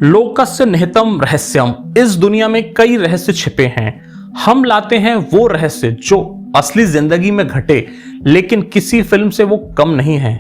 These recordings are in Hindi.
लोकस्य निहितम रहस्यम। इस दुनिया में कई रहस्य छिपे हैं। हम लाते हैं वो रहस्य जो असली जिंदगी में घटे, लेकिन किसी फिल्म से वो कम नहीं है।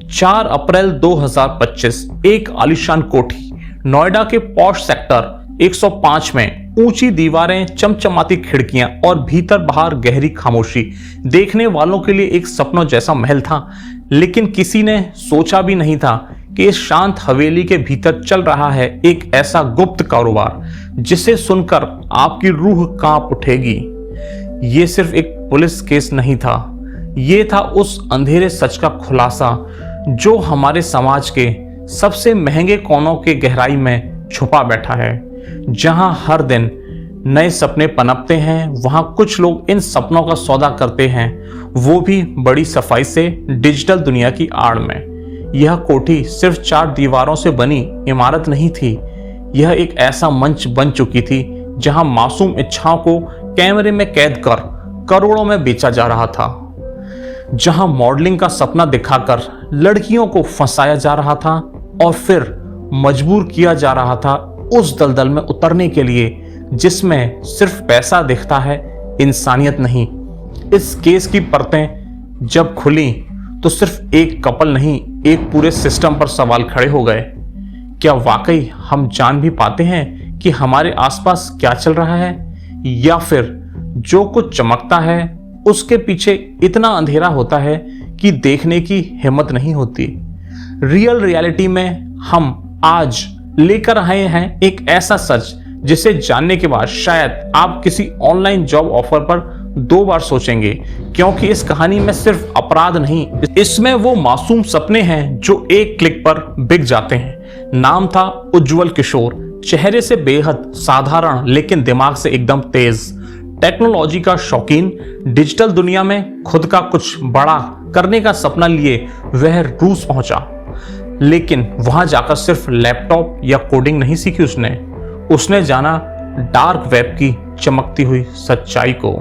4 अप्रैल 2025 एक आलीशान कोठी नोएडा के पॉश सेक्टर 105 में। ऊंची दीवारें, चमचमाती खिड़कियां और भीतर बाहर गहरी खामोशी देखने वालों के लिए एक सपनों जैसा महल था। लेकिन किसी ने सोचा भी नहीं था कि इस शांत हवेली के भीतर चल रहा है एक ऐसा गुप्त कारोबार जिसे सुनकर आपकी रूह कांप उठेगी। ये सिर्फ एक पुलिस केस नहीं था, ये था उस अंधेरे सच का खुलासा जो हमारे समाज के सबसे महंगे कोनों के गहराई में छुपा बैठा है। जहां हर दिन नए सपने पनपते हैं, वहां कुछ लोग इन सपनों का सौदा करते हैं, वो भी बड़ी सफाई से डिजिटल दुनिया की आड़ में। यह कोठी सिर्फ 4 दीवारों से बनी इमारत नहीं थी, यह एक ऐसा मंच बन चुकी थी जहां मासूम इच्छाओं को कैमरे में कैद कर करोड़ों में बेचा जा रहा था, जहां मॉडलिंग का सपना दिखाकर लड़कियों को फंसाया जा रहा था और फिर मजबूर किया जा रहा था उस दलदल में उतरने के लिए जिसमें सिर्फ पैसा दिखता है, इंसानियत नहीं। इस केस की परतें जब खुली तो सिर्फ एक कपल नहीं, एक पूरे सिस्टम पर सवाल खड़े हो गए। क्या वाकई हम जान भी पाते हैं कि हमारे आसपास क्या चल रहा है, या फिर जो कुछ चमकता है उसके पीछे इतना अंधेरा होता है कि देखने की हिम्मत नहीं होती। रियलिटी में हम आज लेकर आए हैं एक ऐसा सच जिसे जानने के बाद शायद आप किसी ऑनलाइन जॉब ऑफर पर 2 बार सोचेंगे, क्योंकि इस कहानी में सिर्फ अपराध नहीं, इसमें वो मासूम सपने हैं जो एक क्लिक पर बिक जाते हैं। नाम था उज्जवल किशोर, चेहरे से बेहद साधारण लेकिन दिमाग से एकदम तेज। टेक्नोलॉजी का शौकीन, डिजिटल दुनिया में खुद का कुछ बड़ा करने का सपना लिए वह रूस पहुंचा। लेकिन वहां जाकर सिर्फ लैपटॉप या कोडिंग नहीं सीखी उसने जाना डार्क वेब की चमकती हुई सच्चाई को।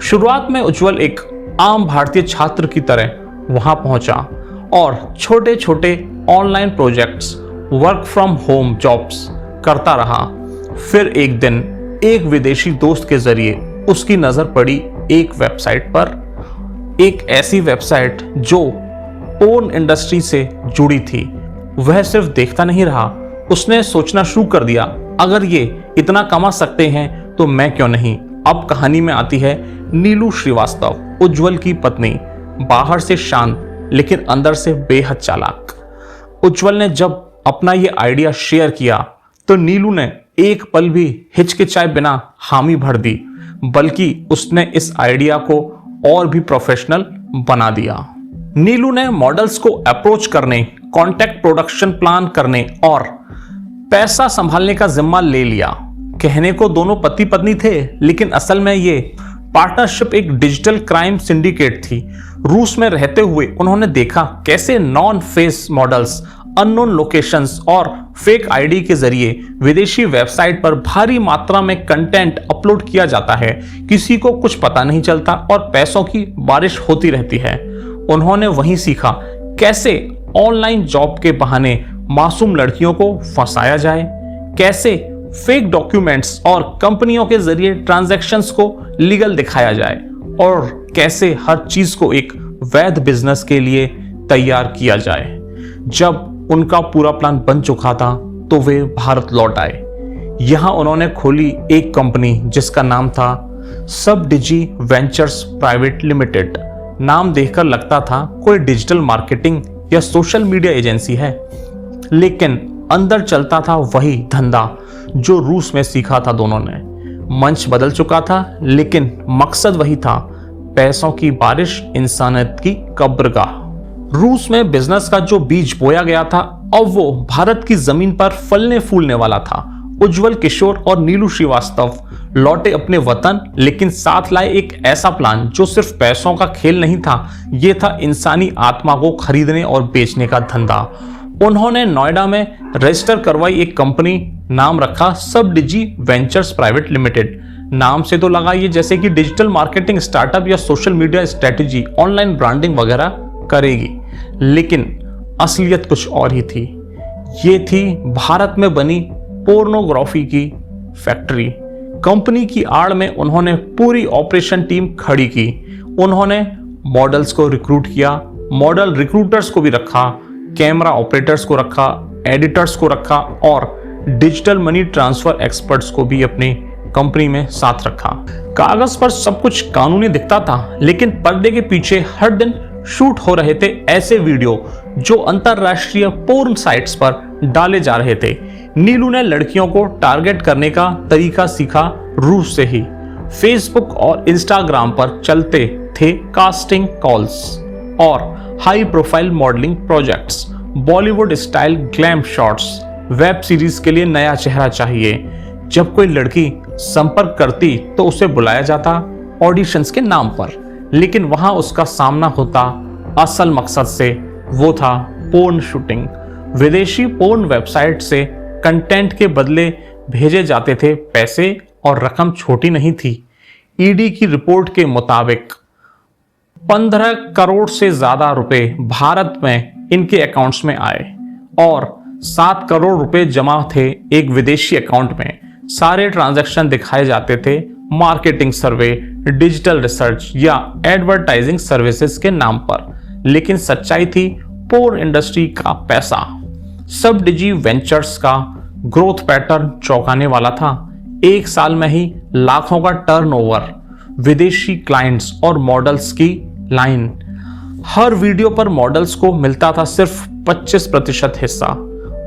शुरुआत में उज्जवल एक आम भारतीय छात्र की तरह वहां पहुंचा और छोटे छोटे online projects, work from home jobs करता रहा। फिर एक दिन एक विदेशी दोस्त के जरिए उसकी नजर पड़ी एक वेबसाइट पर, एक ऐसी वेबसाइट जो पोर्न इंडस्ट्री से जुड़ी थी। वह सिर्फ देखता नहीं रहा, उसने सोचना शुरू कर दिया, अगर ये इतना कमा सकते हैं तो मैं क्यों नहीं। अब कहानी में आती है नीलू श्रीवास्तव, उज्जवल की पत्नी, बाहर से शांत लेकिन अंदर से बेहद चालाक। उज्जवल ने जब अपना ये आइडिया शेयर किया तो नीलू ने एक पल भी हिचकिचाए बिना हामी भर दी, बल्कि उसने इस आइडिया को और भी प्रोफेशनल बना दिया। नीलू ने मॉडल्स को अप्रोच करने, कॉन्टेक्ट प्रोडक्शन प्लान करने और पैसा संभालने का जिम्मा ले लिया। कहने को दोनों पति पत्नी थे, लेकिन असल में ये पार्टनरशिप एक डिजिटल क्राइम सिंडिकेट थी। रूस में रहते हुए उन्होंने देखा कैसे non face models, unknown locations और फेक आईडी के जरिए विदेशी वेबसाइट पर भारी मात्रा में कंटेंट अपलोड किया जाता है। किसी को कुछ पता नहीं चलता और पैसों की बारिश होती रहती है। उन्होंने वहीं सीखा कैसे ऑनलाइन जॉब के बहाने मासूम लड़कियों को फंसाया जाए, कैसे फेक डॉक्यूमेंट्स और कंपनियों के जरिए ट्रांजैक्शंस को लीगल दिखाया जाए, और कैसे हर चीज को एक वैध बिजनेस के लिए तैयार किया जाए। जब उनका पूरा प्लान बन चुका था तो वे भारत लौट आए। यहां उन्होंने खोली एक कंपनी जिसका नाम था सबडिजी वेंचर्स प्राइवेट लिमिटेड। नाम देखकर लगता था कोई डिजिटल मार्केटिंग या सोशल मीडिया एजेंसी है, लेकिन अंदर चलता था वही धंधा जो रूस में सीखा था दोनों ने। मंच बदल चुका था लेकिन मकसद वही था, पैसों की बारिश, इंसानियत की कब्रगाह। रूस में बिजनेस का जो बीज बोया गया था अब वो भारत की जमीन पर फलने फूलने वाला था। उज्जवल किशोर और नीलू श्रीवास्तव लौटे अपने वतन, लेकिन साथ लाए एक ऐसा प्लान जो सिर्फ पैसों का खेल नहीं था, ये था इंसानी आत्मा को खरीदने और बेचने का धंधा। उन्होंने नोएडा में रजिस्टर करवाई एक कंपनी, नाम रखा सबडिजी वेंचर्स प्राइवेट लिमिटेड। नाम से तो लगा ये जैसे कि डिजिटल मार्केटिंग स्टार्टअप या social media strategy, online branding वगैरह करेगी, लेकिन असलियत कुछ और ही थी। ये थी भारत में बनी पोर्नोग्राफी की फैक्ट्री। कंपनी की आड़ में उन्होंने पूरी ऑपरेशन टीम खड़ी की। उन्होंने मॉडल्स को रिक्रूट किया, मॉडल रिक्रूटर्स को भी रखा, कैमरा ऑपरेटर्स को रखा, एडिटर्स को रखा और डिजिटल मनी ट्रांसफर एक्सपर्ट्स को भी अपनी कंपनी में साथ रखा। कागज पर सब कुछ कानूनी दिखता था, लेकिन पर्दे के पीछे हर दिन शूट हो रहे थे ऐसे वीडियो जो अंतरराष्ट्रीय पोर्न साइट्स पर डाले जा रहे थे। नीलू ने लड़कियों को टारगेट करने का तरीका सीखा रूस से ही। फेसबुक और इंस्टाग्राम पर चलते थे कास्टिंग कॉल्स और high profile modelling projects, Bollywood style glam shots, web series के लिए नया चेहरा चाहिए। जब कोई लड़की संपर्क करती तो उसे बुलाया जाता ऑडिशंस के नाम पर, लेकिन वहां उसका सामना होता असल मकसद से, वो था पोर्न शूटिंग। विदेशी पोर्न वेबसाइट से कंटेंट के बदले भेजे जाते थे पैसे और रकम छोटी नहीं थी। ईडी की रिपोर्ट के मुताबिक 15 करोड़ से ज्यादा रुपए भारत में इनके अकाउंट्स में आए और 7 करोड़ रुपए जमा थे एक विदेशी अकाउंट में। सारे ट्रांजैक्शन दिखाए जाते थे मार्केटिंग सर्वे, डिजिटल रिसर्च या एडवर्टाइजिंग सर्विसेज के नाम पर, लेकिन सच्चाई थी पोर्न इंडस्ट्री का पैसा। सब डिजी वेंचर्स का ग्रोथ पैटर्न चौंकाने वाला था। एक साल में ही लाखों का टर्नओवर, विदेशी क्लाइंट्स और मॉडल्स की लाइन। हर वीडियो पर मॉडल्स को मिलता था सिर्फ 25% हिस्सा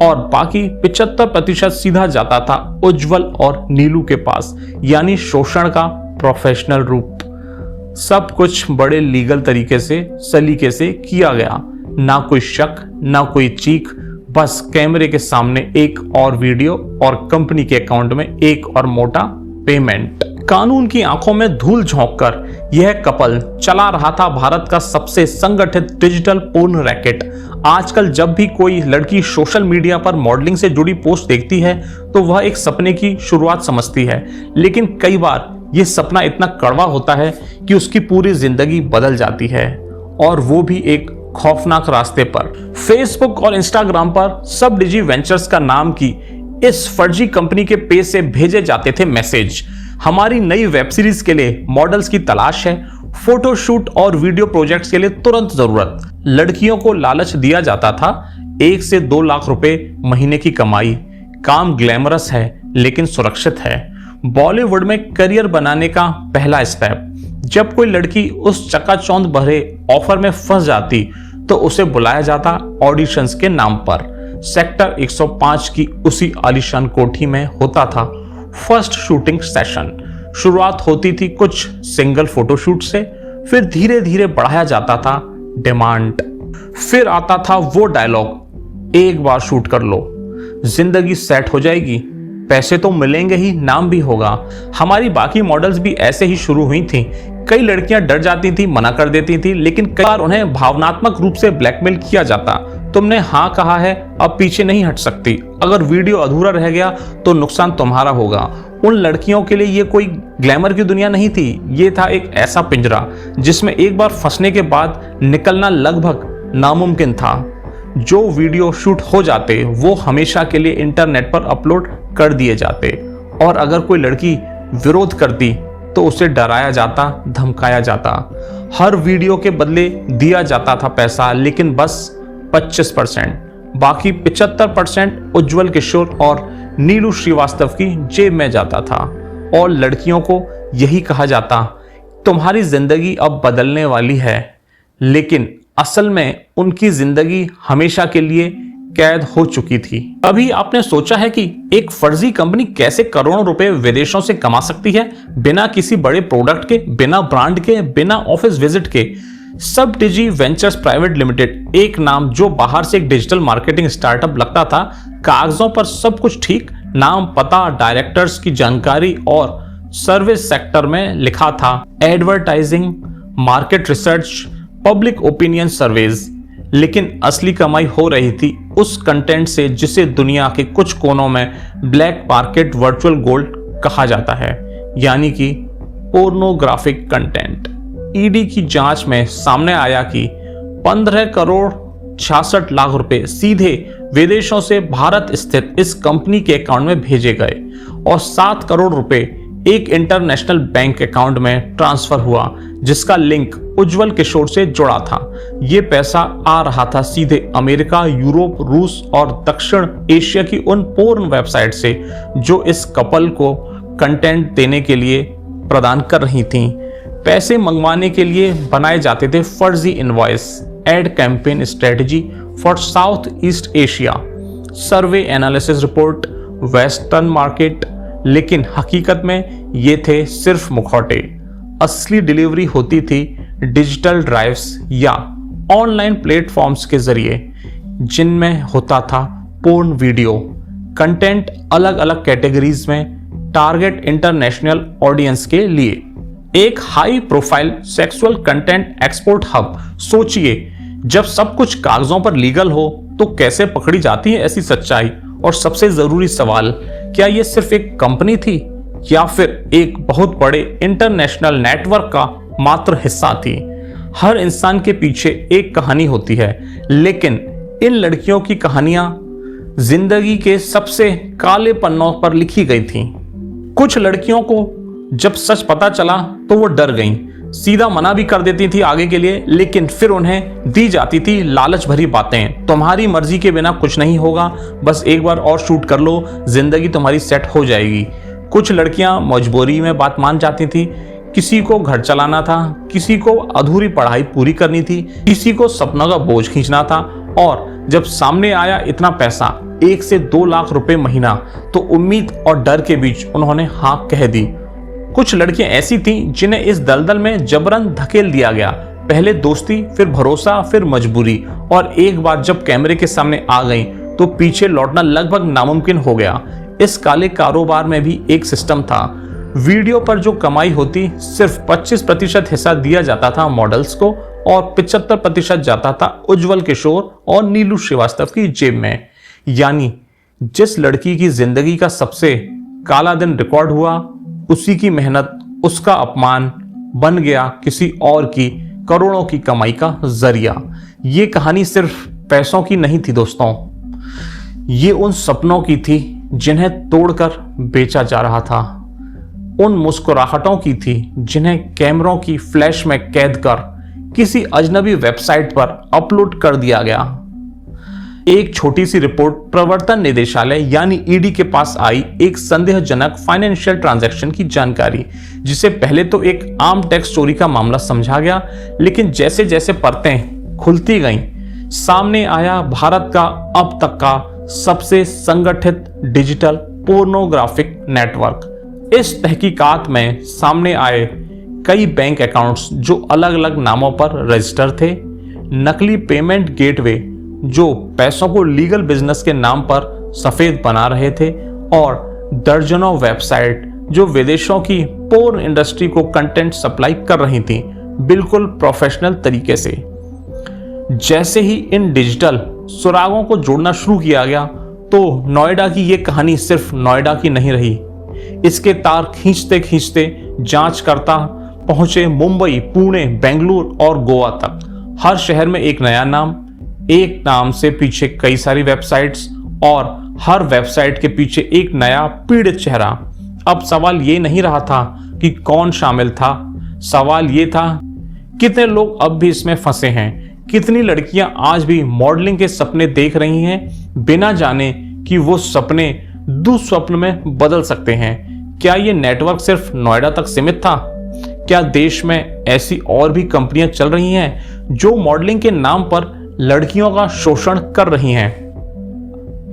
और बाकी 75% सीधा जाता था उज्जवल और नीलू के पास, यानी शोषण का प्रोफेशनल रूप। सब कुछ बड़े लीगल तरीके से, सलीके से किया गया। ना कोई शक, ना कोई चीख, बस कैमरे के सामने एक और वीडियो और कंपनी के अकाउंट में एक और मोटा पेमेंट। कानून की आंखों में धूल झोंककर यह कपल चला रहा था भारत का सबसे संगठित डिजिटल पोर्न रैकेट। आजकल जब भी कोई लड़की सोशल मीडिया पर मॉडलिंग से जुड़ी पोस्ट देखती है तो वह एक सपने की शुरुआत समझती है, लेकिन कई बार यह सपना इतना कड़वा होता है कि उसकी पूरी जिंदगी बदल जाती है, और वो भी एक खौफनाक रास्ते पर। फेसबुक और इंस्टाग्राम पर सब डिजी वेंचर्स का नाम की इस फर्जी कंपनी के पेज से भेजे जाते थे मैसेज, हमारी नई वेब सीरीज के लिए मॉडल्स की तलाश है, फोटोशूट और वीडियो प्रोजेक्ट्स के लिए तुरंत जरूरत। लड़कियों को लालच दिया जाता था 1 से 2 लाख रुपए महीने की कमाई। काम ग्लैमरस है लेकिन सुरक्षित है। बॉलीवुड में करियर बनाने का पहला स्टेप। जब कोई लड़की उस चकाचौंध भरे ऑफर में फंस जाती तो उसे बुलाया जाता ऑडिशंस के नाम पर। सेक्टर 105 की उसी आलीशान कोठी में होता था फर्स्ट शूटिंग सेशन। शुरुआत होती थी कुछ सिंगल फोटोशूट से, फिर धीरे धीरे बढ़ाया जाता था डिमांड। फिर आता था वो डायलॉग, एक बार शूट कर लो जिंदगी सेट हो जाएगी, पैसे तो मिलेंगे ही, नाम भी होगा। हमारी बाकी मॉडल्स भी ऐसे ही शुरू हुई थी। कई लड़कियां डर जाती थी, मना कर देती थी, लेकिन कई बार उन्हें भावनात्मक रूप से ब्लैकमेल किया जाता। तुमने हाँ कहा है, अब पीछे नहीं हट सकती। अगर वीडियो अधूरा रह गया तो नुकसान तुम्हारा होगा। उन लड़कियों के लिए ये कोई ग्लैमर की दुनिया नहीं थी, ये था एक ऐसा पिंजरा जिसमें एक बार फंसने के बाद निकलना लगभग नामुमकिन था। जो वीडियो शूट हो जाते वो हमेशा के लिए इंटरनेट पर अपलोड कर दिए जाते, और अगर कोई लड़की विरोध करती तो उसे डराया जाता, धमकाया जाता। हर वीडियो के बदले दिया जाता था पैसा, लेकिन बस 25%, बाकी 75% उज्जवल किशोर और नीलू श्रीवास्तव की जेब में जाता था। और लड़कियों को यही कहा जाता, तुम्हारी जिंदगी अब बदलने वाली है, लेकिन असल में उनकी जिंदगी हमेशा के लिए कैद हो चुकी थी। अभी आपने सोचा है कि एक फर्जी कंपनी कैसे करोड़ों रुपए विदेशों से कमा सकती है, बिना किसी बड़े प्रोडक्ट के, बिना ब्रांड के, बिना ऑफिस विजिट के। सब डिजी वेंचर्स प्राइवेट लिमिटेड, एक नाम जो बाहर से एक डिजिटल मार्केटिंग स्टार्टअप लगता था। कागजों पर सब कुछ ठीक, नाम, पता, डायरेक्टर्स की जानकारी और सर्विस सेक्टर में लिखा था advertising, market research, public opinion surveys. लेकिन असली कमाई हो रही थी उस कंटेंट से जिसे दुनिया के कुछ कोनों में ब्लैक मार्केट वर्चुअल गोल्ड कहा जाता है, यानी कि पोर्नोग्राफिक कंटेंट। ईडी की जांच में सामने आया कि 15 करोड़ 66 लाख रुपए सीधे विदेशों से भारत स्थित इस कंपनी के अकाउंट में भेजे गए और 7 करोड़ रुपए एक इंटरनेशनल बैंक अकाउंट में ट्रांसफर हुआ, जिसका लिंक उज्जवल किशोर से जुड़ा था। ये पैसा आ रहा था सीधे अमेरिका, यूरोप, रूस और दक्षिण एशिया की उन पोर्न वेबसाइट से जो इस कपल को कंटेंट देने के लिए प्रदान कर रही थीं। पैसे मंगवाने के लिए बनाए जाते थे फर्जी invoice, ad campaign strategy for south east Asia, survey analysis report, western market, लेकिन हकीकत में ये थे सिर्फ मुखौटे। असली डिलीवरी होती थी डिजिटल ड्राइव्स या ऑनलाइन प्लेटफॉर्म्स के जरिए, जिनमें होता था पोर्न वीडियो कंटेंट अलग अलग कैटेगरीज में, टारगेट इंटरनेशनल ऑडियंस के लिए। एक high profile sexual content export hub. सोचिए, जब सब कुछ कागजों पर लीगल हो तो कैसे पकड़ी जाती है ऐसी सच्चाई? और सबसे जरूरी सवाल, क्या यह सिर्फ एक कंपनी थी या फिर एक बहुत बड़े इंटरनेशनल नेटवर्क का मात्र हिस्सा थी? हर इंसान के पीछे एक कहानी होती है, लेकिन इन लड़कियों की कहानियां जिंदगी के सबसे काले पन्नों पर लिखी गई थीं। कुछ लड़कियों को जब सच पता चला तो वो डर गईं, सीधा मना भी कर देती थी आगे के लिए, लेकिन फिर उन्हें दी जाती थी लालच भरी बातें। तुम्हारी मर्जी के बिना कुछ नहीं होगा, बस एक बार और शूट कर लो, जिंदगी तुम्हारी सेट हो जाएगी। कुछ लड़कियां मजबूरी में बात मान जाती थी। किसी को घर चलाना था, किसी को अधूरी पढ़ाई पूरी करनी थी, किसी को सपनों का बोझ खींचना था। और जब सामने आया इतना पैसा, 1 से 2 लाख रुपए महीना, तो उम्मीद और डर के बीच उन्होंने हाँ कह दी। कुछ लड़कियां ऐसी थीं जिन्हें इस दलदल में जबरन धकेल दिया गया। पहले दोस्ती, फिर भरोसा, फिर मजबूरी, और एक बार जब कैमरे के सामने आ गईं तो पीछे लौटना लगभग नामुमकिन हो गया। इस काले कारोबार में भी एक सिस्टम था। वीडियो पर जो कमाई होती, सिर्फ 25% हिस्सा दिया जाता था मॉडल्स को और 75% जाता था उज्जवल किशोर और नीलू श्रीवास्तव की जेब में। यानी जिस लड़की की जिंदगी का सबसे काला दिन रिकॉर्ड हुआ, उसी की मेहनत, उसका अपमान बन गया किसी और की करोड़ों की कमाई का जरिया। ये कहानी सिर्फ पैसों की नहीं थी दोस्तों, ये उन सपनों की थी जिन्हें तोड़कर बेचा जा रहा था, उन मुस्कुराहटों की थी जिन्हें कैमरों की फ्लैश में कैद कर किसी अजनबी वेबसाइट पर अपलोड कर दिया गया। एक छोटी सी रिपोर्ट प्रवर्तन निदेशालय यानी ईडी के पास आई एक संदेहजनक फाइनेंशियल ट्रांजैक्शन की जानकारी, जिसे पहले तो एक आम टैक्स चोरी का मामला समझा गया, लेकिन जैसे जैसे परतें खुलती गईं, सामने आया भारत का अब तक का सबसे संगठित डिजिटल पोर्नोग्राफिक नेटवर्क। इस तहकीकात में सामने आए कई बैंक अकाउंट्स जो अलग अलग नामों पर रजिस्टर थे, नकली पेमेंट गेटवे जो पैसों को लीगल बिजनेस के नाम पर सफेद बना रहे थे, और दर्जनों वेबसाइट जो विदेशों की पोर्न इंडस्ट्री को कंटेंट सप्लाई कर रही थी, बिल्कुल प्रोफेशनल तरीके से। जैसे ही इन डिजिटल सुरागों को जोड़ना शुरू किया गया, तो नोएडा की ये कहानी सिर्फ नोएडा की नहीं रही। इसके तार खींचते खींचते जांचकर्ता पहुंचे मुंबई, पुणे, बेंगलुरु और गोवा तक। हर शहर में एक नया नाम, एक नाम से पीछे कई सारी वेबसाइट्स, और हर वेबसाइट के पीछे एक नया पीड़ित चेहरा। अब सवाल ये नहीं रहा था कि कौन शामिल था, सवाल ये था कितने लोग अब भी इसमें फंसे हैं। कितनी लड़कियां आज भी मॉडलिंग के सपने देख रही हैं, बिना जाने कि वो सपने दुस्वप्न में बदल सकते हैं। क्या ये नेटवर्क सिर्फ नोएडा तक सीमित था? क्या देश में ऐसी और भी कंपनियां चल रही हैं जो मॉडलिंग के नाम पर लड़कियों का शोषण कर रही हैं?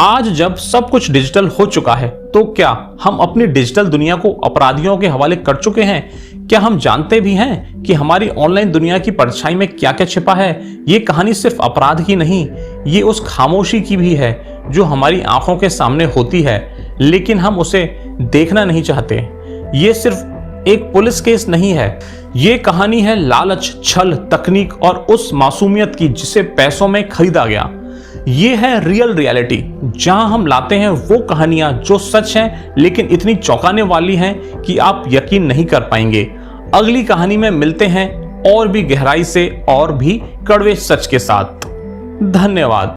आज जब सब कुछ डिजिटल हो चुका है, तो क्या हम अपनी डिजिटल दुनिया को अपराधियों के हवाले कर चुके हैं? क्या हम जानते भी हैं कि हमारी ऑनलाइन दुनिया की परछाई में क्या क्या छिपा है? ये कहानी सिर्फ अपराध की नहीं, ये उस खामोशी की भी है जो हमारी आंखों के सामने होती है, लेकिन हम उसे देखना नहीं चाहते। ये सिर्फ एक पुलिस केस नहीं है, ये कहानी है लालच, छल, तकनीक और उस मासूमियत की जिसे पैसों में खरीदा गया। ये है रियल रियलिटी, जहां हम लाते हैं वो कहानियां जो सच हैं, लेकिन इतनी चौंकाने वाली हैं कि आप यकीन नहीं कर पाएंगे। अगली कहानी में मिलते हैं और भी गहराई से और भी कड़वे सच के साथ। धन्यवाद।